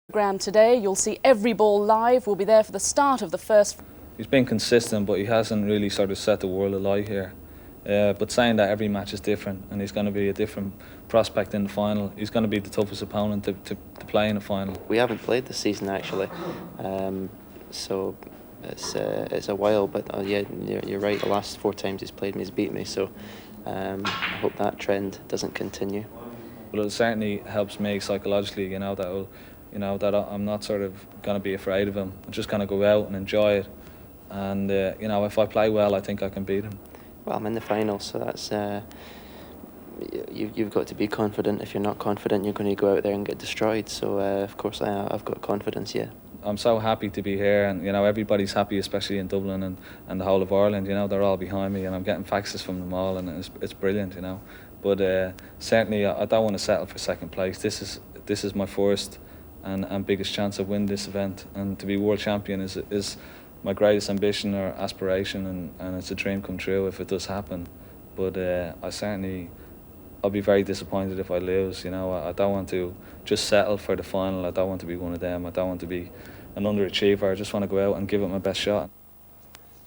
Program today. You'll see every ball live. We'll be there for the start of the first. He's been consistent, but he hasn't really sort of set the world alight here. But saying that, every match is different, and he's going to be a different prospect in the final. He's going to be the toughest opponent to play in the final. We haven't played this season actually, so it's a while. But yeah, you're right. The last 4 times he's played me, he's beat me. So I hope that trend doesn't continue. Well, it certainly helps me psychologically. That I'm not sort of going to be afraid of him. I'm just going to go out and enjoy it. And if I play well, I think I can beat him. Well, I'm in the final, so that's you've got to be confident. If you're not confident, you're going to go out there and get destroyed. So of course I've got confidence. Yeah. I'm so happy to be here, and everybody's happy, especially in Dublin and the whole of Ireland. They're all behind me, and I'm getting faxes from them all, and it's brilliant. But certainly I don't want to settle for second place. This is my first and biggest chance of winning this event, and to be world champion is my greatest ambition or aspiration, and it's a dream come true if it does happen. But I'll be very disappointed if I lose. I don't want to just settle for the final. I don't want to be one of them. I don't want to be an underachiever. I just want to go out and give it my best shot.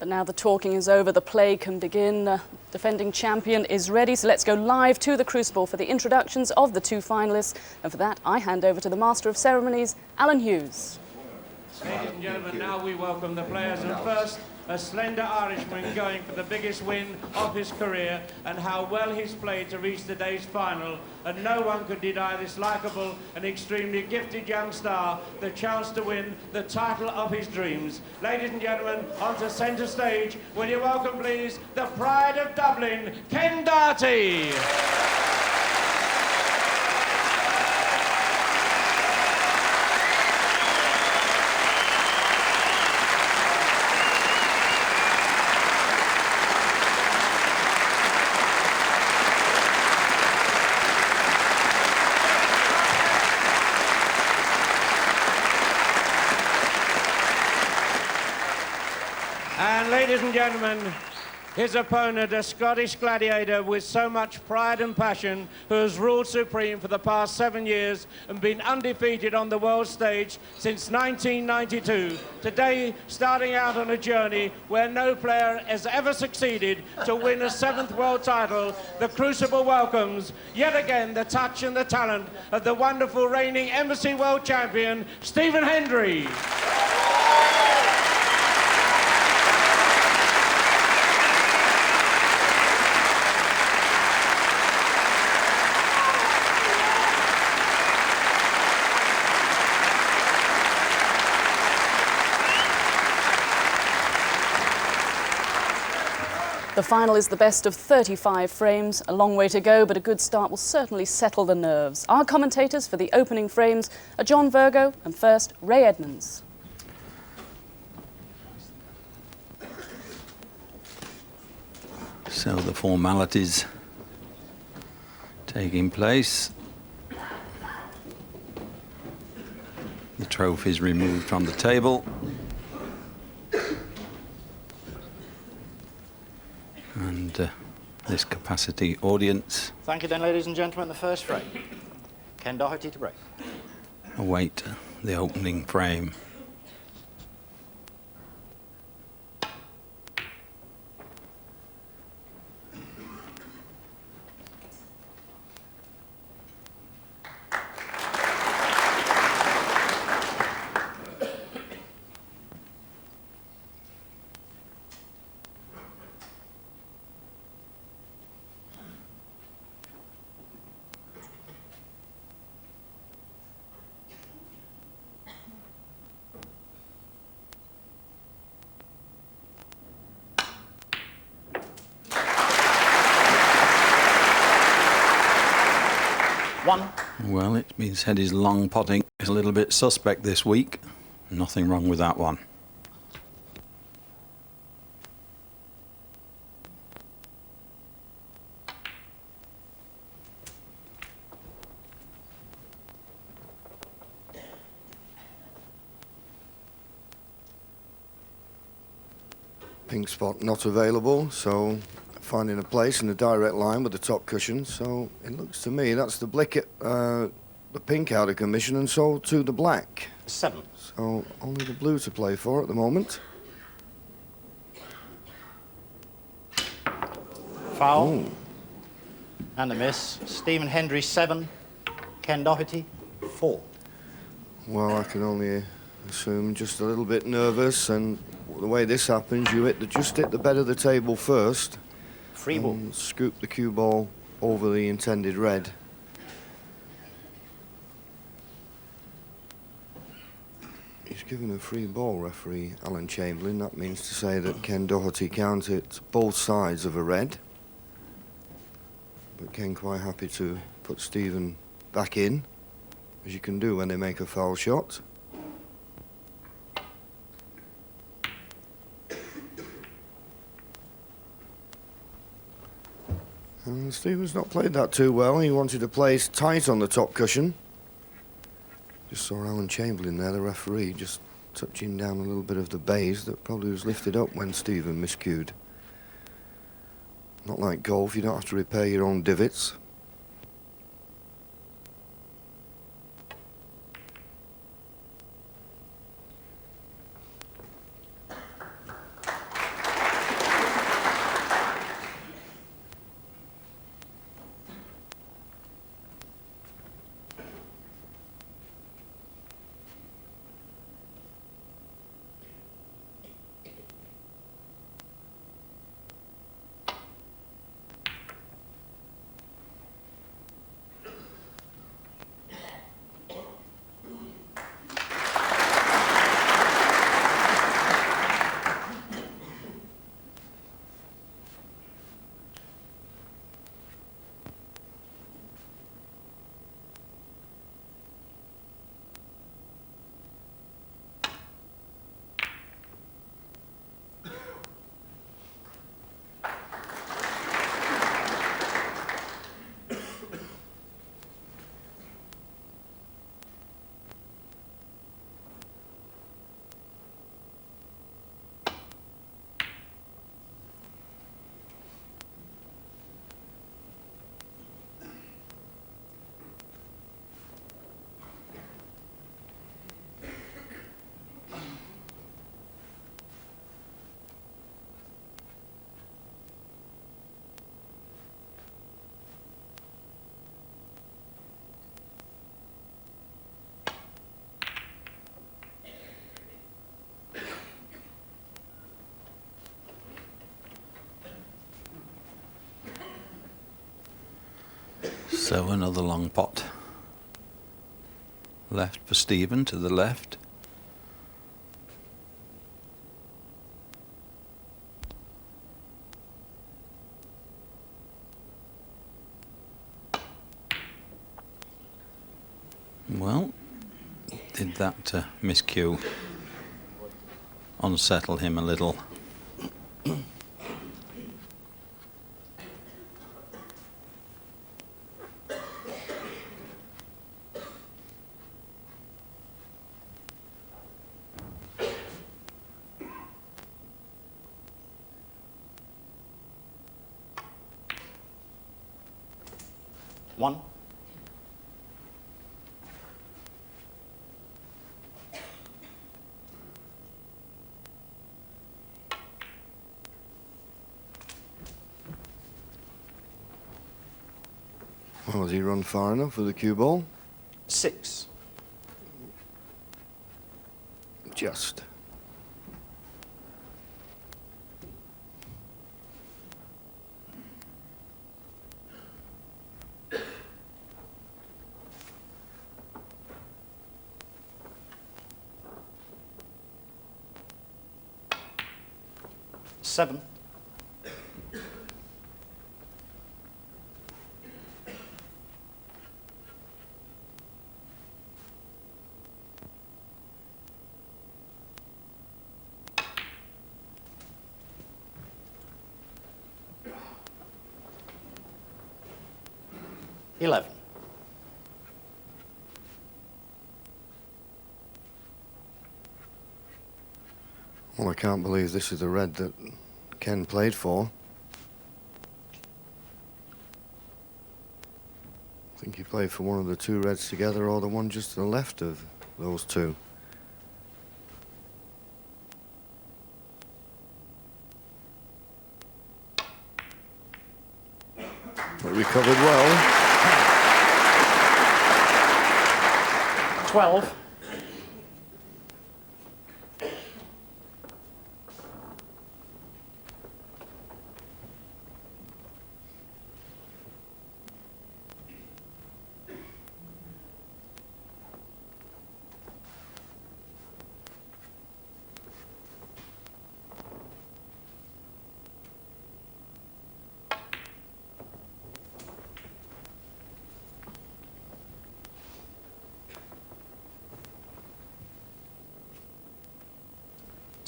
But now the talking is over, the play can begin. Defending champion is ready, so let's go live to the Crucible for the introductions of the 2 finalists. And for that, I hand over to the Master of Ceremonies, Alan Hughes. Ladies and gentlemen, now we welcome the players. And first, a slender Irishman going for the biggest win of his career, and how well he's played to reach today's final. And no one could deny this likeable and extremely gifted young star the chance to win the title of his dreams. Ladies and gentlemen, onto centre stage, will you welcome please the pride of Dublin, Ken Doherty. And ladies and gentlemen, his opponent, a Scottish gladiator with so much pride and passion, who has ruled supreme for the past 7 years and been undefeated on the world stage since 1992. Today, starting out on a journey where no player has ever succeeded to win a 7th world title, the Crucible welcomes, yet again, the touch and the talent of the wonderful reigning Embassy World Champion, Stephen Hendry. The final is the best of 35 frames. A long way to go, but a good start will certainly settle the nerves. Our commentators for the opening frames are John Virgo and first Ray Edmonds. So the formalities taking place. The trophies removed from the table. And this capacity audience. Thank you then, ladies and gentlemen. The first frame. Ken Doherty to brace. Await the opening frame. Well, it's been said his long potting is a little bit suspect this week. Nothing wrong with that one. Pink spot not available, so finding a place in a direct line with the top cushion. So it looks to me that's the Blickett the pink out of commission and sold to the black. 7. So only the blue to play for at the moment. Foul. Ooh. And a miss. Stephen Hendry 7. Ken Doherty 4. Well, I can only assume just a little bit nervous, and the way this happens, you just hit the bed of the table first. Free ball. And scoop the cue ball over the intended red. He's given a free ball, referee Alan Chamberlain. That means to say that Ken Doherty can't hit both sides of a red. But Ken quite happy to put Stephen back in, as you can do when they make a foul shot. And Stephen's not played that too well. He wanted to place tight on the top cushion. Just saw Alan Chamberlain there, the referee, just touching down a little bit of the baize that probably was lifted up when Stephen miscued. Not like golf, you don't have to repair your own divots. So another long pot. Left for Stephen, to the left. Well, did that miscue unsettle him a little. One. Well, has he run far enough with the cue ball? 6. Just. Seven. $11. Well, I can't believe this is the red that Ken played for. I think he played for one of the two reds together or the one just to the left of those two. But recovered well. 12.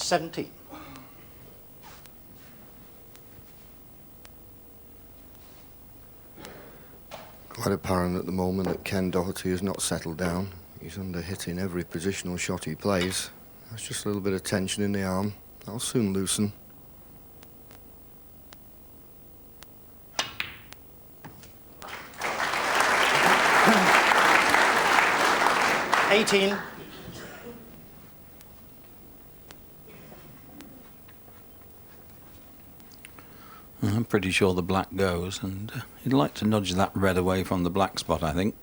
$17. Quite apparent at the moment that Ken Doherty has not settled down. He's under hitting every positional shot he plays. That's just a little bit of tension in the arm. That'll soon loosen. $18. I'm pretty sure the black goes, and he'd like to nudge that red away from the black spot, I think.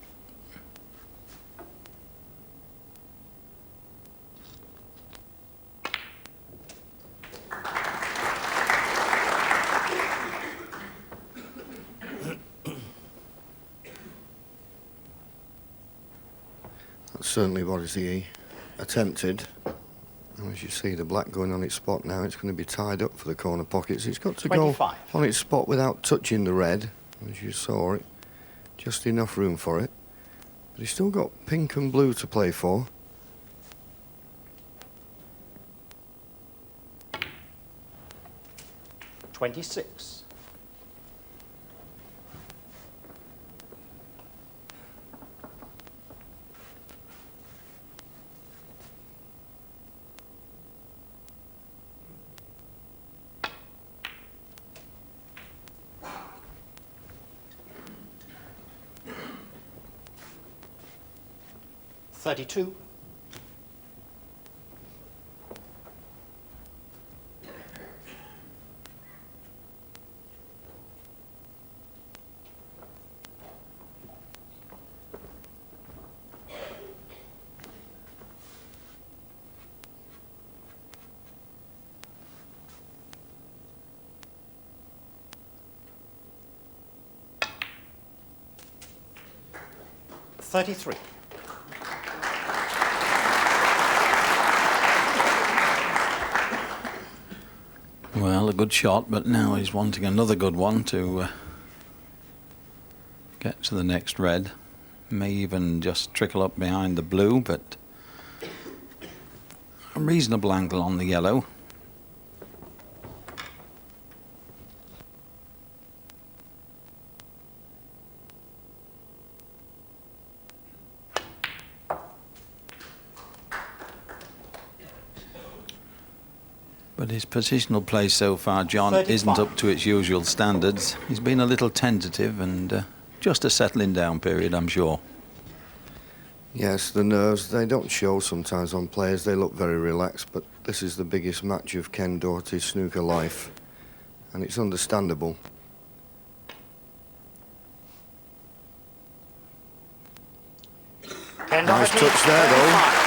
That's certainly what he attempted. And as you see, the black going on its spot now, it's going to be tied up for the corner pockets. It's got to 25. go on its spot without touching the red, as you saw it. Just enough room for it. But he's still got pink and blue to play for. $26. $32. $33. Well, a good shot, but now he's wanting another good one to get to the next red. May even just trickle up behind the blue, but a reasonable angle on the yellow. But his positional play so far, John, 35. isn't up to its usual standards. He's been a little tentative and just a settling down period, I'm sure. Yes, the nerves, they don't show sometimes on players. They look very relaxed, but this is the biggest match of Ken Doherty's snooker life, and it's understandable. Ken Nice Doherty, touch there, though.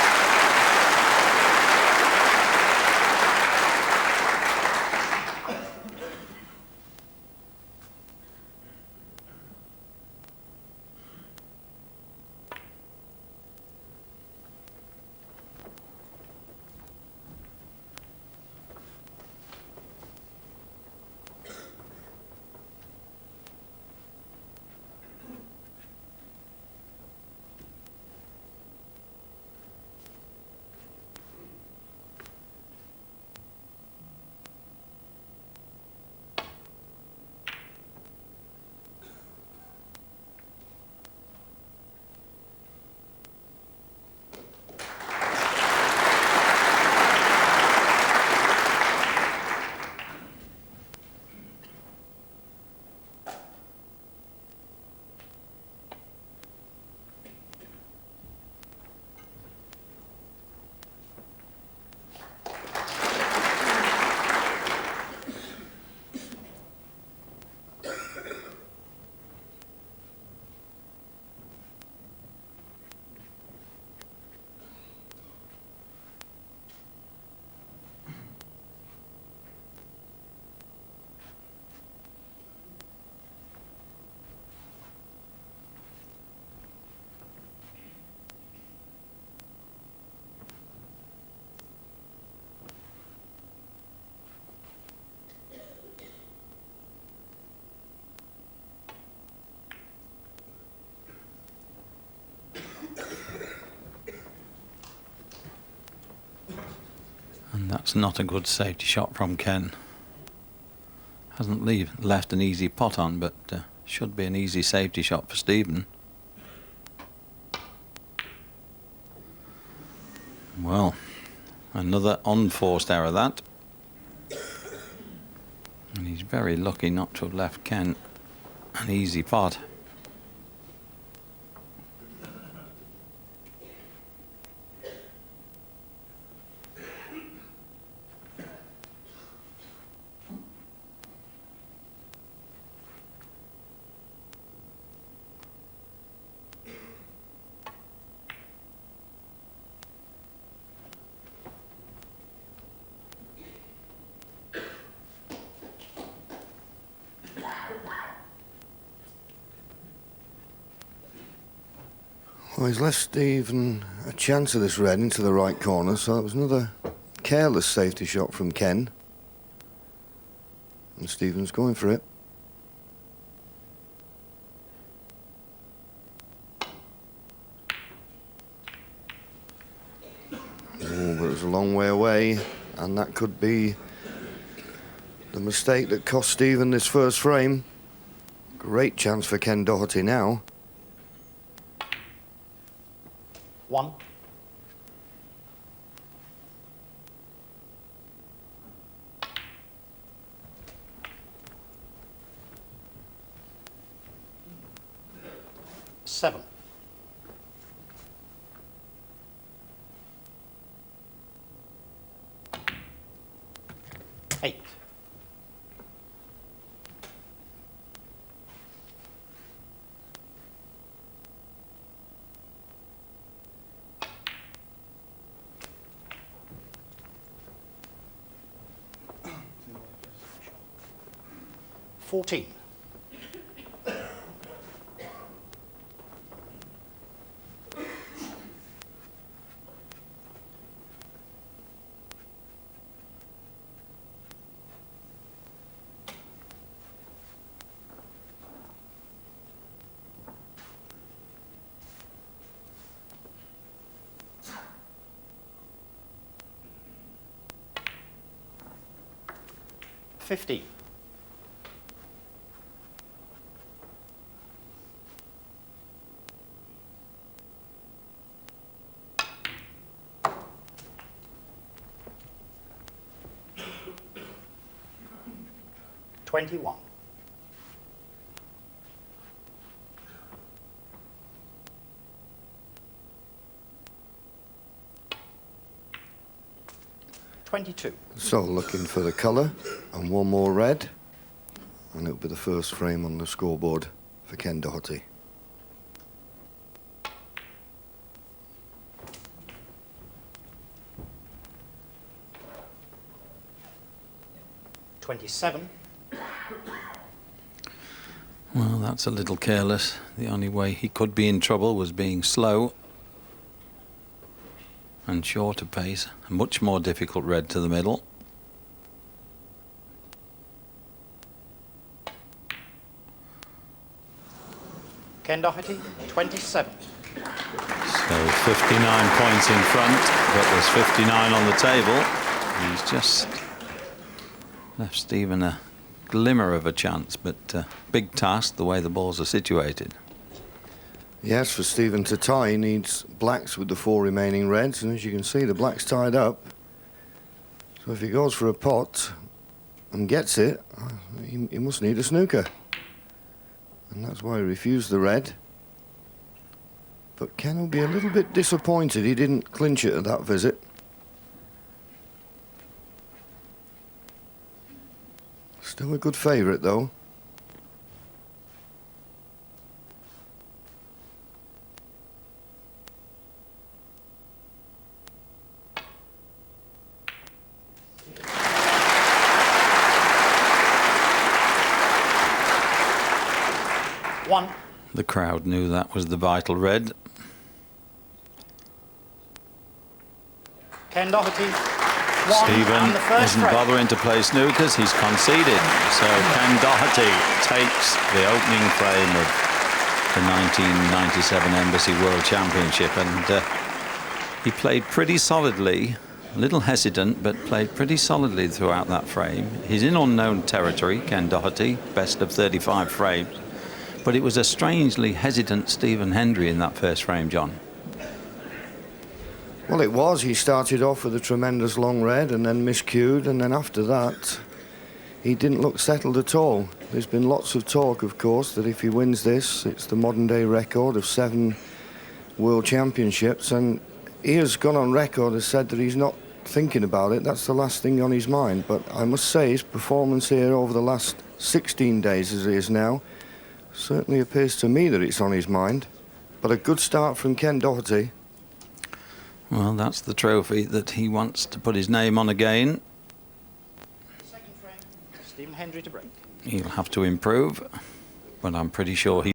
35. And that's not a good safety shot from Ken. Hasn't left an easy pot on, but should be an easy safety shot for Stephen. Well, another unforced error that. And he's very lucky not to have left Ken an easy pot. Well, he's left Stephen a chance of this red into the right corner, so it was another careless safety shot from Ken. And Stephen's going for it. Oh, but it was a long way away, and that could be the mistake that cost Stephen this first frame. Great chance for Ken Doherty now. 1. Seven. 8. 14. 50. 21. 22. So looking for the colour and one more red, and it'll be the first frame on the scoreboard for Ken Doherty. Well, that's a little careless. The only way he could be in trouble was being slow and short of pace. A much more difficult red to the middle. Ken Doherty, 27. So 59 points in front, but there's 59 on the table. He's just left Stephen a glimmer of a chance, but big task the way the balls are situated. Yes, for Stephen to tie, he needs blacks with the 4 remaining reds, and as you can see, the black's tied up. So if he goes for a pot and gets it, he must need a snooker. And that's why he refused the red. But Ken will be a little bit disappointed he didn't clinch it at that visit. Still a good favourite, though. One. The crowd knew that was the vital red. Ken Doherty. Stephen isn't bothering to play snookers, he's conceded. So Ken Doherty takes the opening frame of the 1997 Embassy World Championship, and he played pretty solidly A little hesitant, but played pretty solidly throughout that frame. He's in unknown territory, Ken Doherty, best of 35 frames. But it was a strangely hesitant Stephen Hendry in that first frame, John. Well, it was. He started off with a tremendous long red and then miscued, and then after that, he didn't look settled at all. There's been lots of talk, of course, that if he wins this, it's the modern-day record of 7 World Championships, and he has gone on record as said that he's not thinking about it. That's the last thing on his mind. But I must say his performance here over the last 16 days as it is now certainly appears to me that it's on his mind. But a good start from Ken Doherty. Well, that's the trophy that he wants to put his name on again. Second frame, Stephen Hendry to break. He'll have to improve, but I'm pretty sure he